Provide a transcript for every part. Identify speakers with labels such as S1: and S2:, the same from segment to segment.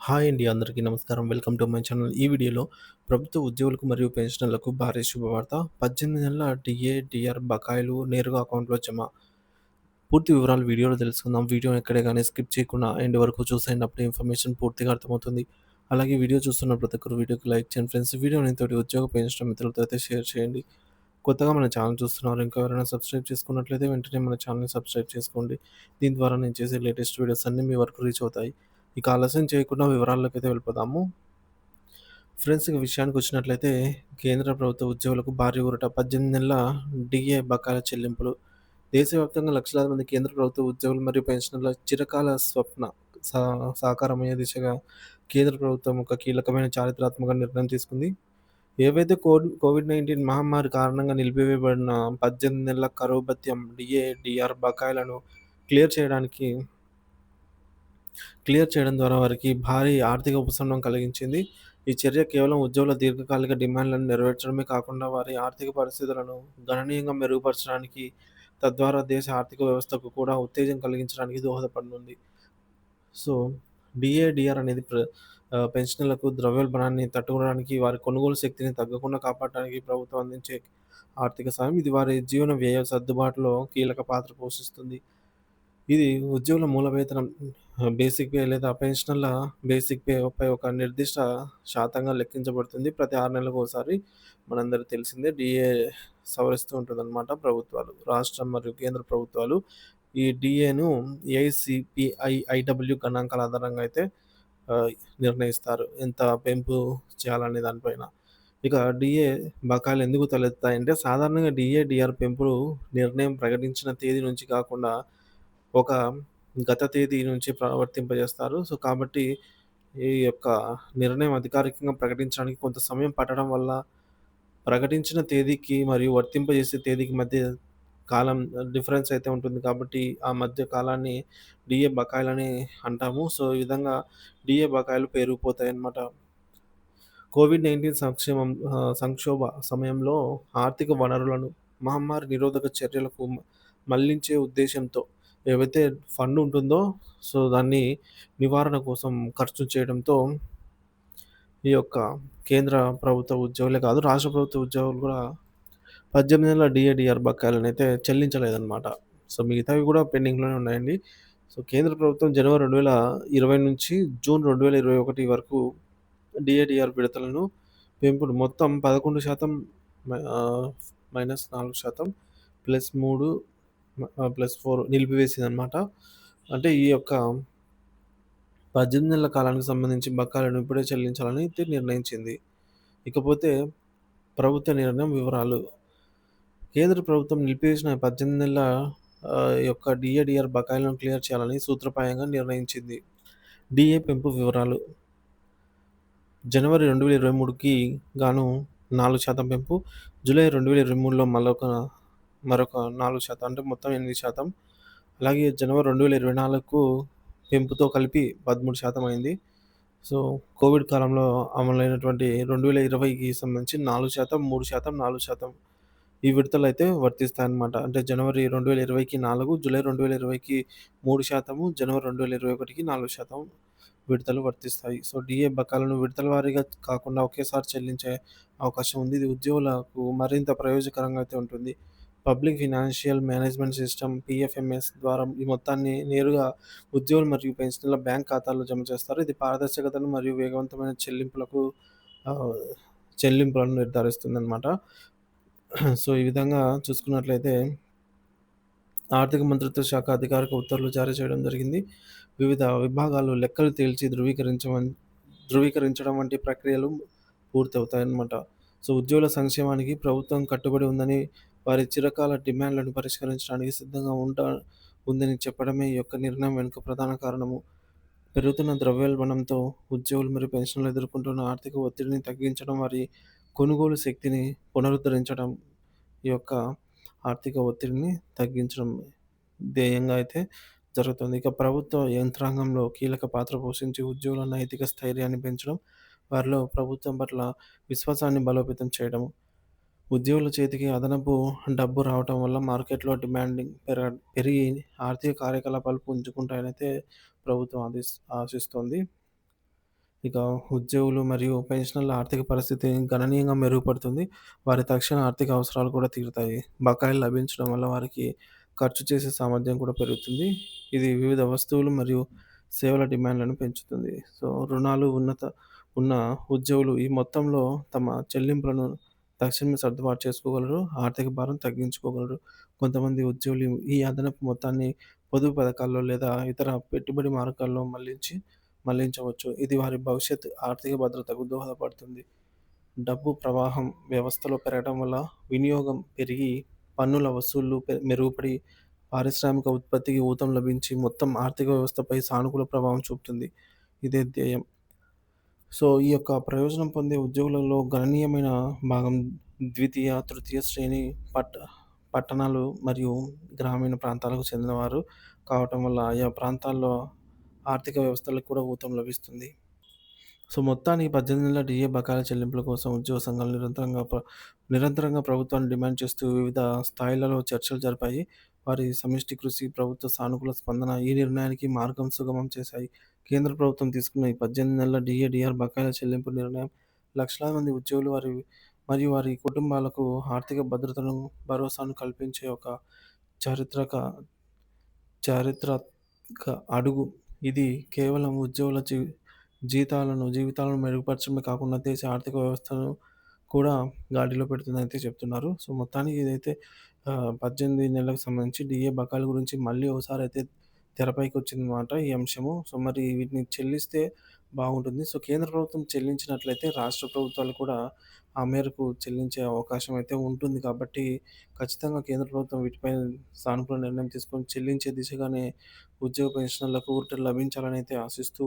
S1: Hi అండి. అందరికీ నమస్కారం. Welcome to my channel. ఈ వీడియోలో ప్రభుత్వ ఉద్యోగులకు మరియు పెన్షనర్లకు భారీ శుభవార్త. 18 నెలల డీఏ, డీఆర్ బకాయిలు నేరుగా అకౌంట్‌లో జమ. పూర్తి వివరాలు వీడియోలో తెలుసుకుందాం. వీడియోని ఎక్కడే గాని స్కిప్ చేయకుండా ఎండ్ వరకు చూసేయండి. అప్పుడే ఇన్ఫర్మేషన్ పూర్తిగా అర్థమవుతుంది. అలాగే వీడియో చూస్తున్న ప్రతి ఒక్కరు వీడియోకి లైక్ చేయండి ఫ్రెండ్స్. వీడియోని తోటి ఉద్యోగ పెన్షనర్ మిత్రులతో అయితే షేర్ చేయండి. కొత్తగా మన ఛానల్ చూస్తున్నారు. ఇంకా ఎవరైనా సబ్స్క్రైబ్ చేసుకున్నట్లయితే వెంటనే మన ఛానల్‌ని సబ్స్క్రైబ్ చేసుకోండి. దీని ద్వారా నేను చేసే లేటెస్ట్ వీడియోస్ అన్నీ మీ వరకు రీచ్ అవుతాయి. ఇక ఆలస్యం చేయకుండా వివరాల్లోకైతే వెళ్ళిపోదాము. ఫ్రెండ్స్ ఇక విషయానికొచ్చినట్లయితే కేంద్ర ప్రభుత్వ ఉద్యోగులకు భారీ ఊరట. 18 నెలల డీఏ బకాయిల చెల్లింపులు. దేశవ్యాప్తంగా లక్షలాది మంది కేంద్ర ప్రభుత్వ ఉద్యోగులు మరియు పెన్షనర్ల చిరకాల స్వప్న సా సాకారమయ్యే దిశగా కేంద్ర ప్రభుత్వం ఒక కీలకమైన చారిత్రాత్మక నిర్ణయం తీసుకుంది. ఏవైతే కోవిడ్-19 మహమ్మారి కారణంగా నిలిపివేయబడిన 18 నెలల కరువు భత్యం డీఏ, డీఆర్ బకాయిలను క్లియర్ చేయడానికి క్లియర్ చేయడం ద్వారా వారికి భారీ ఆర్థిక ఉపశమనం కలిగించింది. ఈ చర్య కేవలం ఉద్యోగుల దీర్ఘకాలిక డిమాండ్లను నెరవేర్చడమే కాకుండా వారి ఆర్థిక పరిస్థితులను గణనీయంగా మెరుగుపరచడానికి, తద్వారా దేశ ఆర్థిక వ్యవస్థకు కూడా ఉత్తేజం కలిగించడానికి దోహదపడనుంది. సో, డీఏ, డీఆర్ అనేది పెన్షనర్లకు ద్రవ్యోల్బణాన్ని తట్టుకోవడానికి, వారి కొనుగోలు శక్తిని తగ్గకుండా కాపాడటానికి ప్రభుత్వం అందించే ఆర్థిక సాయం. ఇది వారి జీవన వ్యయ సర్దుబాటులో కీలక పాత్ర పోషిస్తుంది. ఇది ఉద్యోగుల మూల వేతనం బేసిక్ పే లేదా పెన్షనర్ల బేసిక్ పే ఒక నిర్దిష్ట శాతంగా లెక్కించబడుతుంది. ప్రతి 6 నెలలకోసారి మనందరికి తెలిసిందే డీఏ సవరిస్తూ ఉంటుందన్నమాట ప్రభుత్వాలు. రాష్ట్రం మరియు కేంద్ర ప్రభుత్వాలు ఈ డీఏను ఏఐసీపీఐ, గణాంకాల ఆధారంగా అయితే ఆహ్, నిర్ణయిస్తారు. ఎంత పెంపు చేయాలనే దానిపైన. ఇక డీఏ బకాయిలు ఎందుకు తలెత్తాయంటే సాధారణంగా డీఏ, డీఆర్ పెంపులు నిర్ణయం ప్రకటించిన తేదీ నుంచి కాకుండా ఒక గత తేదీ నుంచి వర్తింపజేస్తారు. సో, కాబట్టి ఈ యొక్క నిర్ణయం అధికారికంగా ప్రకటించడానికి కొంత సమయం పట్టడం వల్ల, ప్రకటించిన తేదీకి మరియు వర్తింపజేసే తేదీకి మధ్య కాలం డిఫరెన్స్ అయితే ఉంటుంది. కాబట్టి ఆ మధ్య కాలాన్ని డీఏ బకాయిలని అంటాము. సో, ఈ విధంగా డీఏ బకాయిలు పెరిగిపోతాయన్నమాట. కోవిడ్-19 సంక్షోభ సమయంలో ఆర్థిక వనరులను మహమ్మారి నిరోధక చర్యలకు మళ్లించే ఉద్దేశ్యంతో ఏవైతే ఫండ్ ఉంటుందో, సో, దాన్ని నివారణ కోసం ఖర్చు చేయడంతో ఈ యొక్క కేంద్ర ప్రభుత్వ ఉద్యోగులే కాదు, రాష్ట్ర ప్రభుత్వ ఉద్యోగులు కూడా 18 నెలల డీఏ, డీఆర్ బకాయిలనైతే చెల్లించలేదన్నమాట. సో, మిగతావి కూడా పెండింగ్‌లోనే ఉన్నాయండి. సో, కేంద్ర ప్రభుత్వం జనవరి 2020 నుంచి జూన్ 2021 వరకు డీఏ, డీఆర్ విడతలను పెంపుడు మొత్తం 11% ఆహ్, -4% +3 +4 నిలిపివేసిందనమాట. అంటే ఈ యొక్క 18 నెలల కాలానికి సంబంధించి బకాయిలను ఇప్పుడే చెల్లించాలని అయితే నిర్ణయించింది. ఇకపోతే ప్రభుత్వ నిర్ణయం వివరాలు. కేంద్ర ప్రభుత్వం నిలిపివేసిన 18 నెలల యొక్క డీఏ, డీఆర్ బకాయిలను క్లియర్ చేయాలని సూత్రప్రాయంగా నిర్ణయించింది. డీఏ పెంపు వివరాలు. జనవరి 2023కి గాను 4% పెంపు. జూలై 2023లో మరొక 4% అంటే మొత్తం 8%. అలాగే జనవరి 2024కు పెంపుతో కలిపి 13% అయింది. సో, కోవిడ్ కాలంలో అమలైనటువంటి 2020కి సంబంధించి 4%, 3%, 4% ఈ విడతలైతే వర్తిస్తాయన్నమాట. అంటే జనవరి 2020కి 4, జూలై 2020కి 3%, జనవరి 2021కి 4% విడతలు వర్తిస్తాయి. సో, డీఏ బకాయిలను విడతల వారీగా కాకుండా ఒకేసారి చెల్లించే అవకాశం ఉంది. ఇది ఉద్యోగులకు మరింత ప్రయోజనకరంగా అయితే ఉంటుంది. పబ్లిక్ ఫైనాన్షియల్ మేనేజ్మెంట్ సిస్టమ్ పీఎఫ్ఎంఎస్ ద్వారా ఈ మొత్తాన్ని నేరుగా ఉద్యోగులు మరియు పెన్షనర్ల బ్యాంక్ ఖాతాల్లో జమ చేస్తారు. ఇది పారదర్శకతను మరియు వేగవంతమైన ఆహ్, చెల్లింపులను నిర్ధారిస్తుందనమాట. సో, ఈ విధంగా చూసుకున్నట్లయితే ఆర్థిక మంత్రిత్వ శాఖ అధికారిక ఉత్తర్వులు జారీ చేయడం జరిగింది. వివిధ విభాగాలు లెక్కలు తేల్చి ధృవీకరించడం వంటి ప్రక్రియలు పూర్తవుతాయన్నమాట. సో, ఉద్యోగుల సంక్షేమానికి ప్రభుత్వం కట్టుబడి ఉందని, వారి చిరకాల డిమాండ్‌లను పరిష్కరించడానికి సిద్ధంగా ఉందని చెప్పడమే ఈ యొక్క నిర్ణయం వెనుక ప్రధాన కారణము. పెరుగుతున్న ద్రవ్యోల్బణంతో ఉద్యోగులు మరియు పెన్షనర్లు ఎదుర్కొంటున్న ఆర్థిక ఒత్తిడిని తగ్గించడం, వారి కొనుగోలు శక్తిని పునరుద్ధరించడం, ఈ యొక్క ఆర్థిక ఒత్తిడిని తగ్గించడం ధ్యేయంగా అయితే జరుగుతుంది. ఇక ప్రభుత్వ యంత్రాంగంలో కీలక పాత్ర పోషించి ఉద్యోగుల నైతిక స్థైర్యాన్ని పెంచడం, వారిలో ప్రభుత్వం పట్ల విశ్వాసాన్ని బలోపేతం చేయడం. ఉద్యోగుల చేతికి అదనపు డబ్బు రావటం వల్ల మార్కెట్‌లో డిమాండింగ్ పెరిగి ఆర్థిక కార్యకలాపాలు పుంజుకుంటాయనైతే ప్రభుత్వం ఆశిస్తోంది. ఇక ఉద్యోగులు మరియు పెన్షనర్ల ఆర్థిక పరిస్థితి గణనీయంగా మెరుగుపడుతుంది. వారి తక్షణ ఆర్థిక అవసరాలు కూడా తీరుతాయి. బకాయిలు లభించడం వల్ల వారికి ఖర్చు చేసే సామర్థ్యం కూడా పెరుగుతుంది. ఇది వివిధ వస్తువులు మరియు సేవల డిమాండ్‌లను పెంచుతుంది. సో, రుణాలు ఉన్న ఉద్యోగులు ఈ మొత్తంలో తమ చెల్లింపులను తక్షణమే సర్దుబాటు చేసుకోగలరు. ఆర్థిక భారం తగ్గించుకోగలరు. కొంతమంది ఉద్యోగులు ఈ అదనపు మొత్తాన్ని పొదుపు పథకాల్లో లేదా ఇతర పెట్టుబడి మార్గాల్లో మళ్లించవచ్చు. ఇది వారి భవిష్యత్ ఆర్థిక భద్రతకు దోహదపడుతుంది. డబ్బు ప్రవాహం వ్యవస్థలో పెరగడం వల్ల వినియోగం పెరిగి, పన్నుల వసూళ్లు మెరుగుపడి, పారిశ్రామిక ఉత్పత్తికి ఊతం లభించి మొత్తం ఆర్థిక వ్యవస్థపై సానుకూల ప్రభావం చూపుతుంది. ఇదే ధ్యేయం. సో, ఈ యొక్క ప్రయోజనం పొందే ఉద్యోగులలో గణనీయమైన భాగం ద్వితీయ, తృతీయ శ్రేణి పట్ట పట్టణాలు మరియు గ్రామీణ ప్రాంతాలకు చెందినవారు కావటం వల్ల ఆయా ప్రాంతాల్లో ఆర్థిక వ్యవస్థలకు కూడా ఊతం లభిస్తుంది. సో, మొత్తానికి 18 నెలల డీఏ బకాయిల చెల్లింపుల కోసం ఉద్యోగ సంఘాలు నిరంతరంగా ప్రభుత్వాన్ని డిమాండ్ చేస్తూ వివిధ స్థాయిలలో చర్చలు జరిపాయి. వారి సమిష్టి కృషి, ప్రభుత్వ సానుకూల స్పందన ఈ నిర్ణయానికి మార్గం సుగమం చేశాయి. కేంద్ర ప్రభుత్వం తీసుకున్న ఈ 18 నెలల డీఏ, డీఆర్ బకాయిల చెల్లింపు నిర్ణయం లక్షలాది మంది ఉద్యోగులు మరియు వారి కుటుంబాలకు ఆర్థిక భద్రతను, భరోసాను కల్పించే ఒక చారిత్రక చారిత్రక అడుగు. ఇది కేవలం ఉద్యోగుల జీవితాలను మెరుగుపరచడమే కాకుండా దేశ ఆర్థిక వ్యవస్థను కూడా గాడిలో పెడుతుందనైతే చెప్తున్నారు. సో, మొత్తానికి ఇదైతే 18 నెలలకు సంబంధించి డీఏ బకాయిల గురించి మళ్ళీ ఒకసారైతే తెరపైకొచ్చిందనమాట ఈ అంశము. సో, మరి వీటిని చెల్లిస్తే బాగుంటుంది. సో, కేంద్ర ప్రభుత్వం చెల్లించినట్లయితే రాష్ట్ర ప్రభుత్వాలు కూడా ఆ మేరకు చెల్లించే అవకాశం అయితే ఉంటుంది కాబట్టి, ఖచ్చితంగా కేంద్ర ప్రభుత్వం వీటిపై సానుకూల నిర్ణయం తీసుకొని చెల్లించే దిశగానే ఉద్యోగ పెన్షనర్లకు ఊరట లభించాలనైతే ఆశిస్తూ,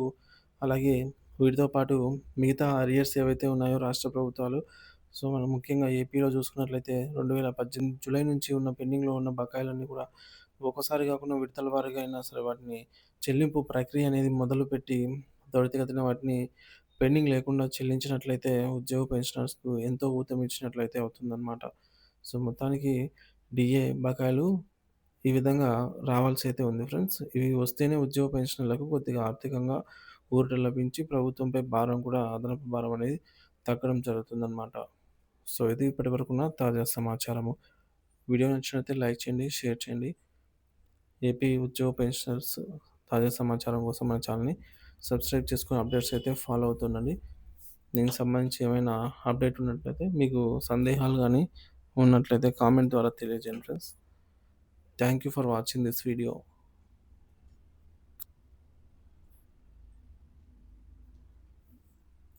S1: అలాగే వీటితో పాటు మిగతా అరియర్స్ ఏవైతే ఉన్నాయో రాష్ట్ర ప్రభుత్వాలు, సో, మనం ముఖ్యంగా ఏపీలో చూసుకున్నట్లయితే 2018 జూలై నుంచి ఉన్న పెండింగ్‌లో ఉన్న బకాయిలన్నీ కూడా ఒక్కోసారి కాకుండా విడతల వారీగా అయినా సరే వాటిని చెల్లింపు ప్రక్రియ అనేది మొదలుపెట్టి త్వరితగతిన వాటిని పెండింగ్ లేకుండా చెల్లించినట్లయితే ఉద్యోగ పెన్షనర్స్‌కు ఎంతో ఊతమిచ్చినట్లయితే అవుతుందనమాట. సో, మొత్తానికి డీఏ బకాయిలు ఈ విధంగా రావాల్సయితే ఉంది ఫ్రెండ్స్. ఇవి వస్తేనే ఉద్యోగ పెన్షనర్లకు కొద్దిగా ఆర్థికంగా ఊరట లభించి ప్రభుత్వంపై భారం కూడా అదనపు భారం అనేది తగ్గడం జరుగుతుందనమాట. సో, ఇది ఇప్పటివరకున్న తాజా సమాచారము. వీడియో నచ్చినట్లయితే లైక్ చేయండి, షేర్ చేయండి. ఏపీ ఉద్యోగ పెన్షనర్స్ తాజా సమాచారం కోసం మన ఛానల్‌ని సబ్స్క్రైబ్ చేసుకొని అప్డేట్స్ అయితే ఫాలో అవుతుండండి. దీనికి సంబంధించి ఏమైనా అప్డేట్ ఉన్నట్లయితే మీకు సందేహాలు గానీ ఉన్నట్లయితే కామెంట్ ద్వారా తెలియజేయండి friends. Thank you for watching this video.